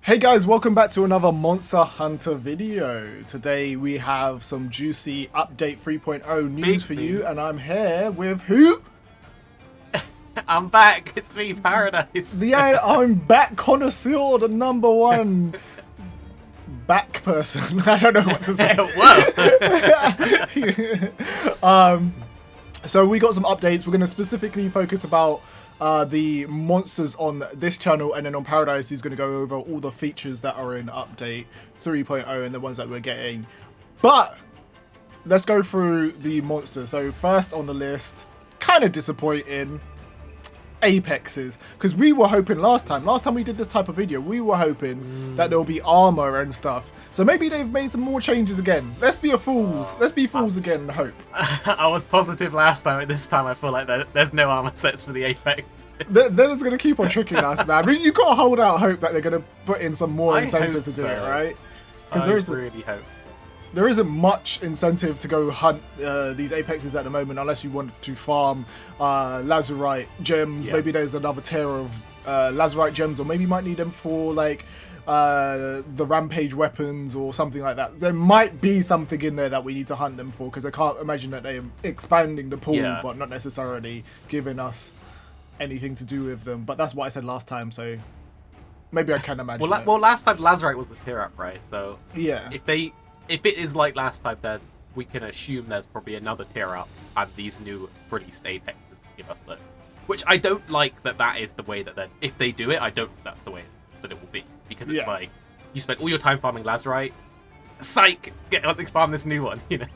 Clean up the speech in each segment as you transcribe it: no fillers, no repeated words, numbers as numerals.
Hey guys, welcome back to another Monster Hunter video. Today we have some juicy update 3.0 news for you, and I'm here with who? I'm back. It's me, Paradise. Yeah, I'm back connoisseur, the number one back person. I don't know what to say. Whoa. So we got some updates. We're going to specifically focus about the monsters on this channel, and then on Paradise he's going to go over all the features that are in update 3.0 and the ones that we're getting. But let's go through the monsters. So first on the list, kind of disappointing, apexes, because we were hoping last time we did this type of video, we were hoping that there'll be armor and stuff. So maybe they've made some more changes again. Let's be fools again and hope. I was positive last time, and this time I feel like there's no armor sets for the apex. They're just gonna keep on tricking us, man. You gotta hold out hope that they're gonna put in some more incentive to do it, right? Because really hope. There isn't much incentive to go hunt these apexes at the moment, unless you want to farm lazurite gems. Yeah. Maybe there's another tier of lazurite gems, or maybe you might need them for like the rampage weapons or something like that. There might be something in there that we need to hunt them for, because I can't imagine that they're expanding the pool, but not necessarily giving us anything to do with them. But that's what I said last time, so maybe I can imagine. Well, last time lazurite was the tier up, right? So yeah, if it is like last time, then we can assume there's probably another tier up, and these new released apexes will give us that. Which I don't like that is the way that if they do it, I don't think that's the way that it will be. Because it's like, you spent all your time farming lazurite, psych, let's farm this new one, you know?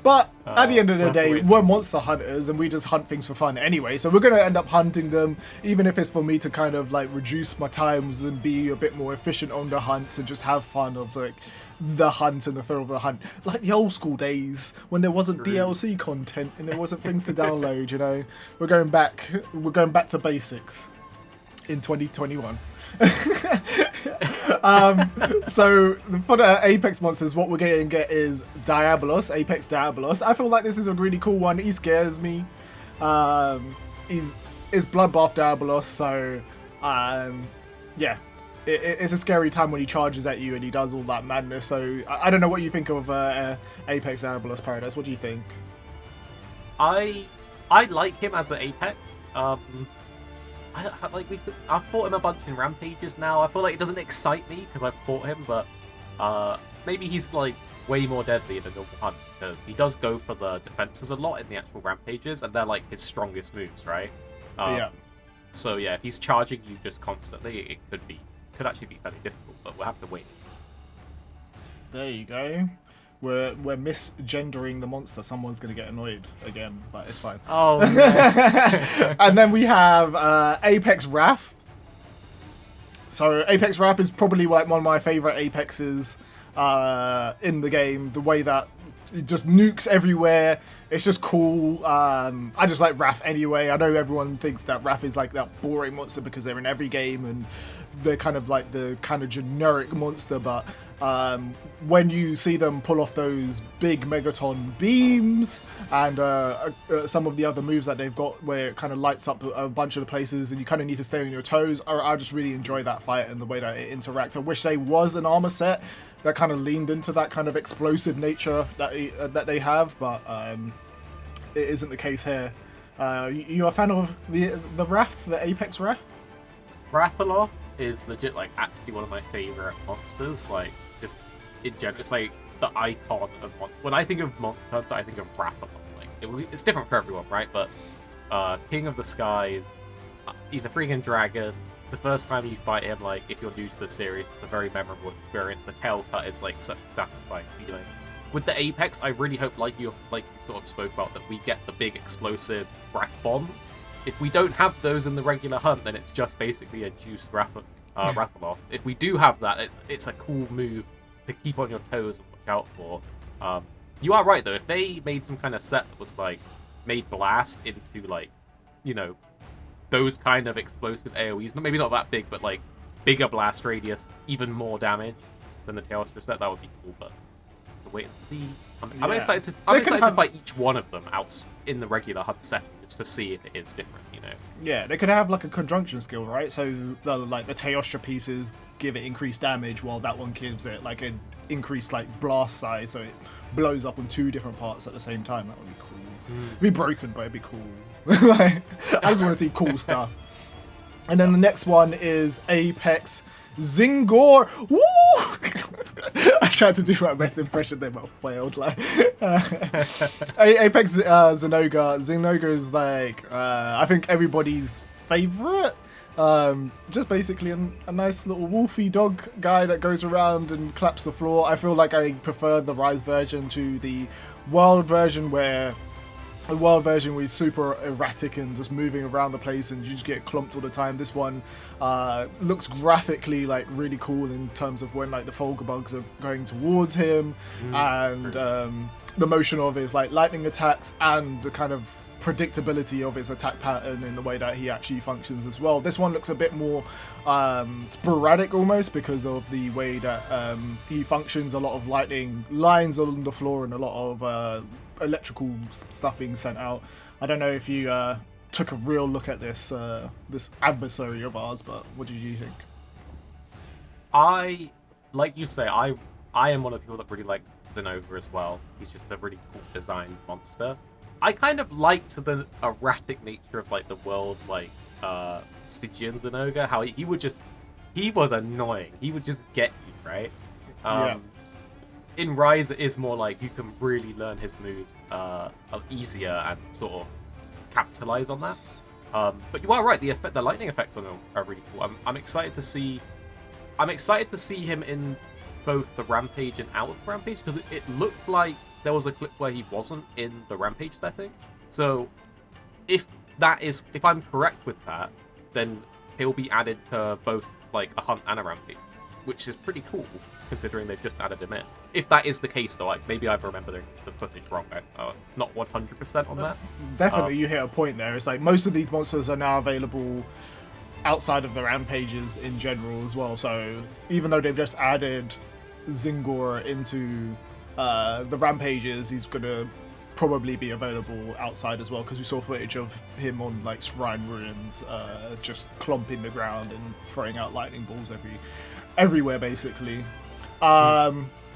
But at the end of the day, we're monster hunters, and we just hunt things for fun anyway. So we're going to end up hunting them, even if it's for me to kind of like reduce my times and be a bit more efficient on the hunts and just have fun of like the hunt and the thrill of the hunt, like the old school days when there wasn't DLC content and there wasn't things to download. You know, we're going back to basics in 2021. So for the apex monsters, what we're going to get is Diabolos, Apex Diabolos. I feel like this is a really cool one. He scares me. It's Bloodbath Diabolos, so yeah. It's a scary time when he charges at you and he does all that madness. So I don't know what you think of Apex Diabolos, Paradise. What do you think? I like him as an apex. I've fought him a bunch in rampages now. I feel like it doesn't excite me because I've fought him, but maybe he's like way more deadly in a normal hunt, because he does go for the defenses a lot in the actual rampages, and they're like his strongest moves, right? Yeah. So yeah, if he's charging you just constantly, it could actually be fairly difficult, but we'll have to wait. There you go. We're misgendering the monster. Someone's going to get annoyed again, but it's fine. Oh, no. And then we have Apex Wrath. So Apex Wrath is probably like one of my favorite apexes in the game. The way that it just nukes everywhere. It's just cool. I just like Wrath anyway. I know everyone thinks that Wrath is like that boring monster because they're in every game and they're kind of like the kind of generic monster, but when you see them pull off those big Megaton beams and some of the other moves that they've got where it kind of lights up a bunch of the places and you kind of need to stay on your toes, I just really enjoy that fight and the way that it interacts. I wish there was an armor set that kind of leaned into that kind of explosive nature that they have, but it isn't the case here. You a fan of the Wrath, the Apex Wrath? Rathalos is legit like actually one of my favorite monsters. Like just in general, it's like the icon of monsters. When I think of Monster Hunter, I think of Rathalos. Like it's different for everyone, right? But King of the Skies, he's a freaking dragon. The first time you fight him, like if you're new to the series, it's a very memorable experience. The tail cut is like such a satisfying feeling. With the Apex, I really hope, like you sort of spoke about, that we get the big explosive Wrath bombs. If we don't have those in the regular hunt, then it's just basically a juiced Rathalos. If we do have that, it's a cool move to keep on your toes and watch out for. You are right though. If they made some kind of set that was like made blast into like, you know, those kind of explosive AoEs, maybe not that big, but like bigger blast radius, even more damage than the Tailstra set, that would be cool. But we'll wait and see. I'm excited to fight each one of them out in the regular hunt setting just to see if it is different. You you know. Yeah, they could have like a conjunction skill, right? So the Teostra pieces give it increased damage, while that one gives it like an increased like blast size, so it blows up on 2 different parts at the same time. That would be cool. It'd be broken, but it'd be cool. Like, I just want to see cool stuff. And then the next one is Apex Zingor. Woo! I tried to do my best impression there, but failed. Like Apex Zinoga. Zinoga is like I think everybody's favorite. Just basically a nice little wolfy dog guy that goes around and claps the floor. I feel like I prefer the Rise version to the World version, where the World version was super erratic and just moving around the place and you just get clumped all the time. This one looks graphically like really cool in terms of when like the Folga bugs are going towards him, and the motion of his like lightning attacks and the kind of predictability of his attack pattern in the way that he actually functions as well. This one looks a bit more sporadic almost, because of the way that he functions. A lot of lightning lines on the floor and a lot of electrical stuff being sent out. I don't know if you took a real look at this this adversary of ours, but what did you think? Like you say, I am one of the people that really like Zenova as well. He's just a really cool designed monster. I kind of liked the erratic nature of like the world, like Stygian Zenoga, how he was annoying. He would just get you, right? Yeah. In Rise, it is more like you can really learn his moves easier and sort of capitalize on that. But you are right; the lightning effects on him are really cool. I'm excited to see him in both the Rampage and out of Rampage, because it looked like there was a clip where he wasn't in the Rampage setting. So if I'm correct with that, then he'll be added to both like a Hunt and a Rampage, which is pretty cool considering they've just added him in. If that is the case, though, maybe I remember the footage wrong. It's not 100% on that. Definitely, you hit a point there. It's like most of these monsters are now available outside of the Rampages in general as well. So even though they've just added Zingor into the Rampages, he's gonna probably be available outside as well, because we saw footage of him on like Shrine Ruins, just clomping the ground and throwing out lightning balls everywhere basically.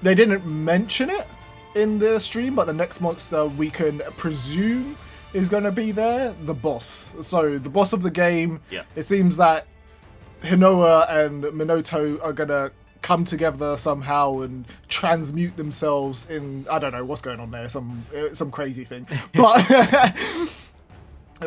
They didn't mention it in the stream, but the next monster we can presume is going to be there, the boss. So the boss of the game, It seems that Hinoa and Minoto are going to come together somehow and transmute themselves in, I don't know what's going on there, some crazy thing. But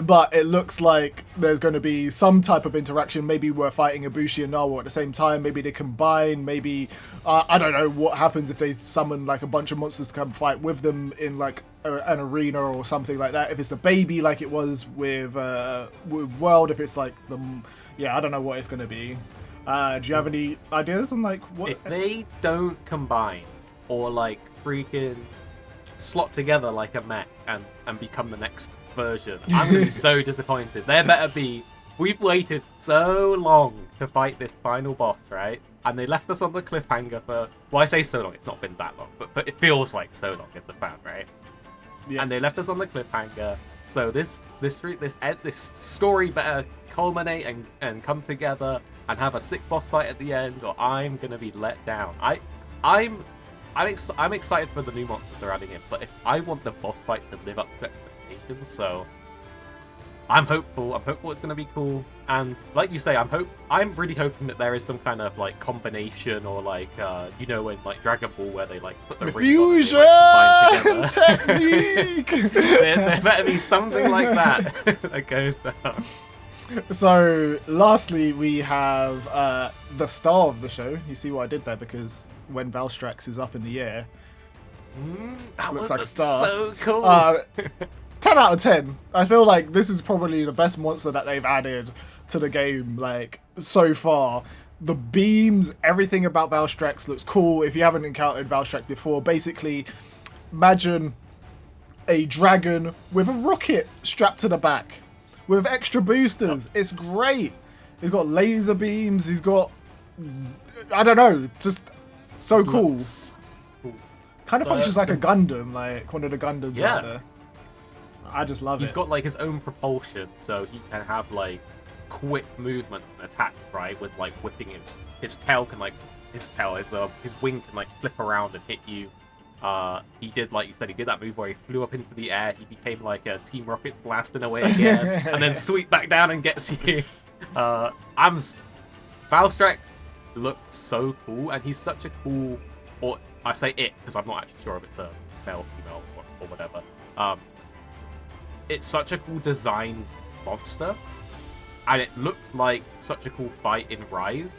but it looks like there's going to be some type of interaction. Maybe we're fighting Ibushi and Nawa at the same time. Maybe they combine. Maybe I don't know what happens if they summon like a bunch of monsters to come fight with them in like an arena or something like that. If it's the baby like it was with World, if it's like I don't know what it's going to be. Do you have any ideas on like what? If they don't combine or like freaking slot together like a mech and become the next version, I'm gonna be so disappointed. There better be. We've waited so long to fight this final boss, right? And they left us on the cliffhanger for. Well, I say so long. It's not been that long, but it feels like so long as a fan, right? Yeah. And they left us on the cliffhanger. So this story better culminate and come together and have a sick boss fight at the end, or I'm gonna be let down. I'm excited for the new monsters they're adding in, but if I want the boss fight to live up to expectations, so I'm hopeful. I'm hopeful it's gonna be cool. And like you say, I'm really hoping that there is some kind of like combination, or like in like Dragon Ball where they like put the fusion like, technique. there better be something like that that goes down. So, lastly, we have the star of the show. You see what I did there? Because when Valstrax is up in the air, that looks like a star. So cool. 10 out of 10. I feel like this is probably the best monster that they've added to the game, like, so far. The beams, everything about Valstrax looks cool. If you haven't encountered Valstrax before, basically, imagine a dragon with a rocket strapped to the back, with extra boosters. It's great. He's got laser beams. He's got, I don't know, just so cool. Kind of functions like a Gundam, like one of the Gundams out there. I just love it. He's got like his own propulsion, so he can have like quick movements and attack, right? With like whipping his tail can like his wing can like flip around and hit you. He did, like you said, he did that move where he flew up into the air. He became like a Team Rocket's blasting away again, and then sweep back down and gets you. Valstrax looks so cool, and he's such a cool, or I say it because I'm not actually sure if it's a male, female, or whatever. It's such a cool design monster, and it looked like such a cool fight in Rise.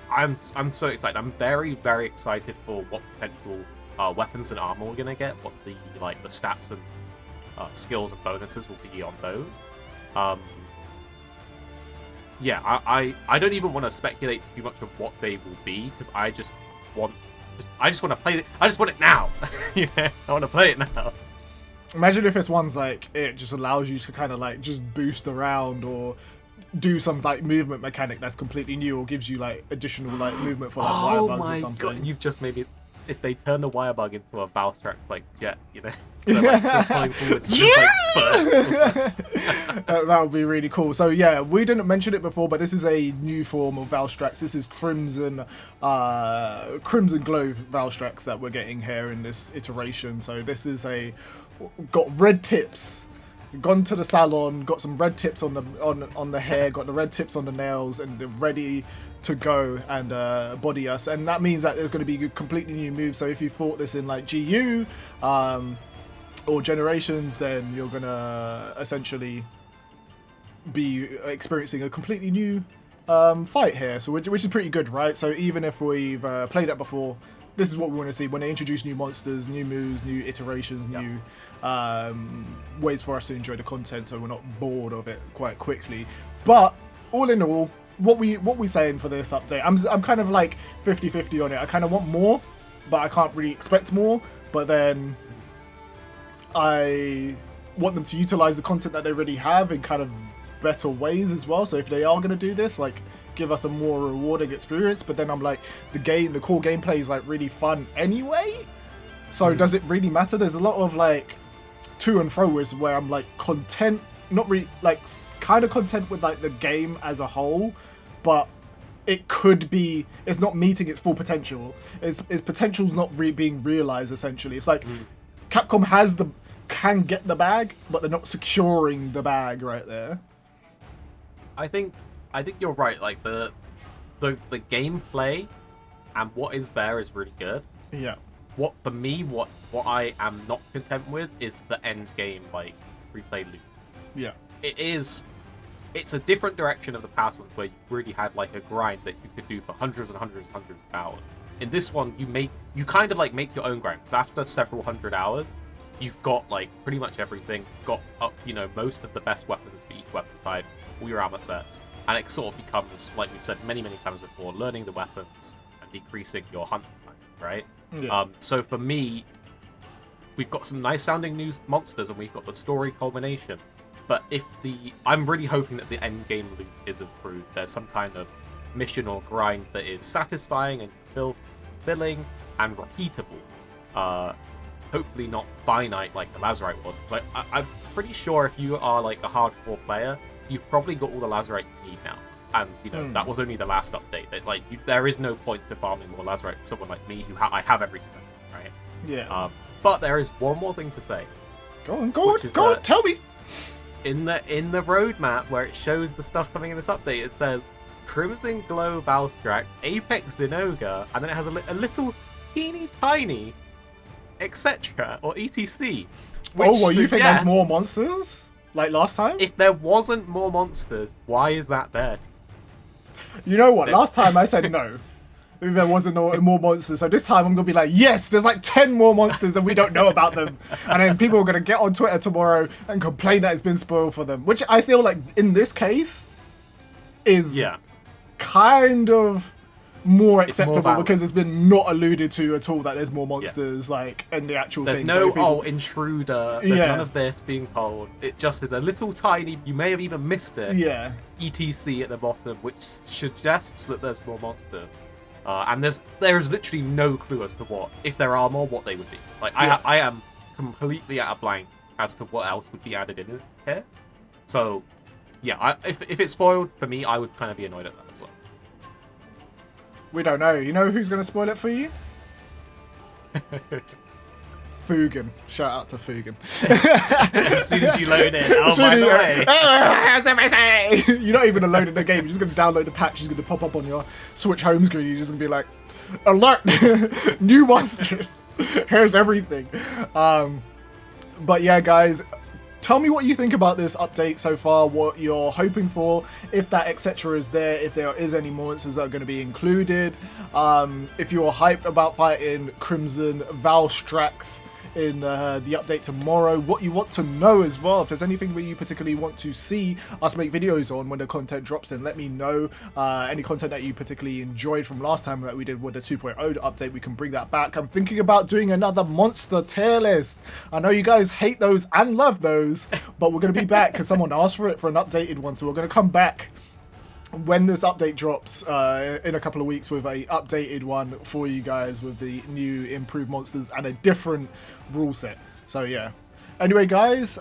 I'm so excited. I'm very, very excited for what potential weapons and armor we're gonna get. What the stats and skills and bonuses will be on those. Yeah, I don't even want to speculate too much of what they will be because I just want to play it. I just want it now. Yeah, I want to play it now. Imagine if it's ones like it just allows you to kind of like just boost around or do some like movement mechanic that's completely new or gives you like additional like movement for like wire bugs or something. God, you've just made me. If they turn the wire bug into a Valstrax like jet, you know, so, like, that would be really cool. So yeah, we didn't mention it before, but this is a new form of Valstrax. This is Crimson Glow Valstrax that we're getting here in this iteration. So this is got red tips. Gone to the salon, got some red tips on the hair, got the red tips on the nails, and they're ready to go and body us. And that means that there's going to be a completely new moves. So if you fought this in like GU or Generations, then you're going to essentially be experiencing a completely new fight here. So which is pretty good, right? So even if we've played it before, this is what we want to see when they introduce new monsters, new moves, new iterations, new ways for us to enjoy the content, so we're not bored of it quite quickly. But all in all, what we saying for this update? I'm kind of like 50-50 on it. I kind of want more, but I can't really expect more. But then I want them to utilize the content that they already have in kind of better ways as well. So if they are going to do this, like, give us a more rewarding experience. But then I'm like, the core gameplay is like really fun anyway. So does it really matter? There's a lot of like to and froers where I'm like content, not really like kind of content with like the game as a whole, but it could be it's not meeting its full potential. Its potential's not being realized. Essentially, it's like Capcom can get the bag, but they're not securing the bag right there. I think you're right. Like the gameplay and what is there is really good. Yeah. What I am not content with is the end game, like replay loop. Yeah. It's a different direction of the past ones where you really had like a grind that you could do for hundreds and hundreds and hundreds of hours. In this one, you kind of like make your own grind, because after several hundred hours, you've got like pretty much everything, got up, most of the best weapons for each weapon type, all your armor sets, and it sort of becomes, like we've said many times before, learning the weapons and decreasing your hunt time, right? Yeah. So for me, we've got some nice sounding new monsters and we've got the story culmination. But I'm really hoping that the end game loop is improved. There's some kind of mission or grind that is satisfying and fulfilling and repeatable. Hopefully not finite like the Lazarite was. Because I'm pretty sure if you are like a hardcore player, you've probably got all the Lazarite you need now. And that was only the last update. That there is no point to farming more Lazarite for someone like me who I have everything, right? Yeah. But there is one more thing to say. Go on, tell me. In the roadmap where it shows the stuff coming in this update, it says Crimson Glow Valstrax, Apex Dinoga, and then it has a little teeny tiny etc. or etc. You think there's more monsters like last time? If there wasn't more monsters, why is that there? You know what? Last time I said no. There wasn't more monsters. So this time I'm going to be like, yes, there's like 10 more monsters and we don't know about them. And then people are going to get on Twitter tomorrow and complain that it's been spoiled for them. Which I feel like in this case is kind of more acceptable because it's been not alluded to at all that there's more monsters like in the actual thing. There's no, intruder. There's none of this being told. It just is a little tiny, you may have even missed it. Yeah. ETC at the bottom, which suggests that there's more monsters. And there's literally no clue as to what, if there are more, what they would be. Like I am completely at a blank as to what else would be added in here. So, yeah, if it's spoiled for me, I would kind of be annoyed at that as well. We don't know. You know who's going to spoil it for you? Fugan. Shout out to Fugan. As soon as you load in, oh, by the way. How's everything? You're not even going to load in the game. You're just going to download the patch. It's going to pop up on your Switch home screen. You're just going to be like, alert! New monsters. Here's everything. But yeah, guys, tell me what you think about this update so far, what you're hoping for, if that etc is there, if there is any monsters that are going to be included, if you're hyped about fighting Crimson Valstrax in the update tomorrow, what you want to know as well. If there's anything that you particularly want to see us make videos on when the content drops, then let me know. Any content that you particularly enjoyed from last time that we did with the 2.0 update, we can bring that back. I'm thinking about doing another monster tier list. I know you guys hate those and love those, but we're going to be back because someone asked for it for an updated one, so we're going to come back when this update drops in a couple of weeks with a updated one for you guys with the new improved monsters and a different rule set. So yeah. Anyway, guys,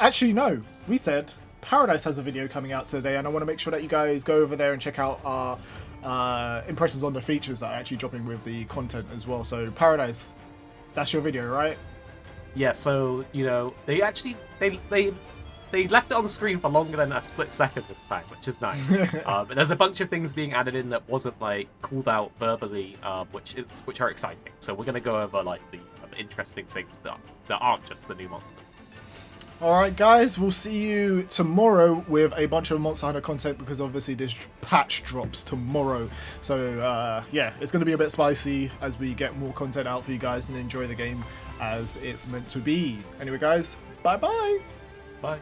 actually no, we said Paradise has a video coming out today, and I want to make sure that you guys go over there and check out our impressions on the features that are actually dropping with the content as well. So Paradise, that's your video, right? Yeah, so, you know, they actually, they left it on the screen for longer than a split second this time, which is nice. But there's a bunch of things being added in that wasn't like called out verbally, which are exciting. So we're gonna go over like the interesting things that aren't just the new monster. Alright guys, we'll see you tomorrow with a bunch of Monster Hunter content because obviously this patch drops tomorrow. So yeah, it's going to be a bit spicy as we get more content out for you guys and enjoy the game as it's meant to be. Anyway guys, bye bye! Bye.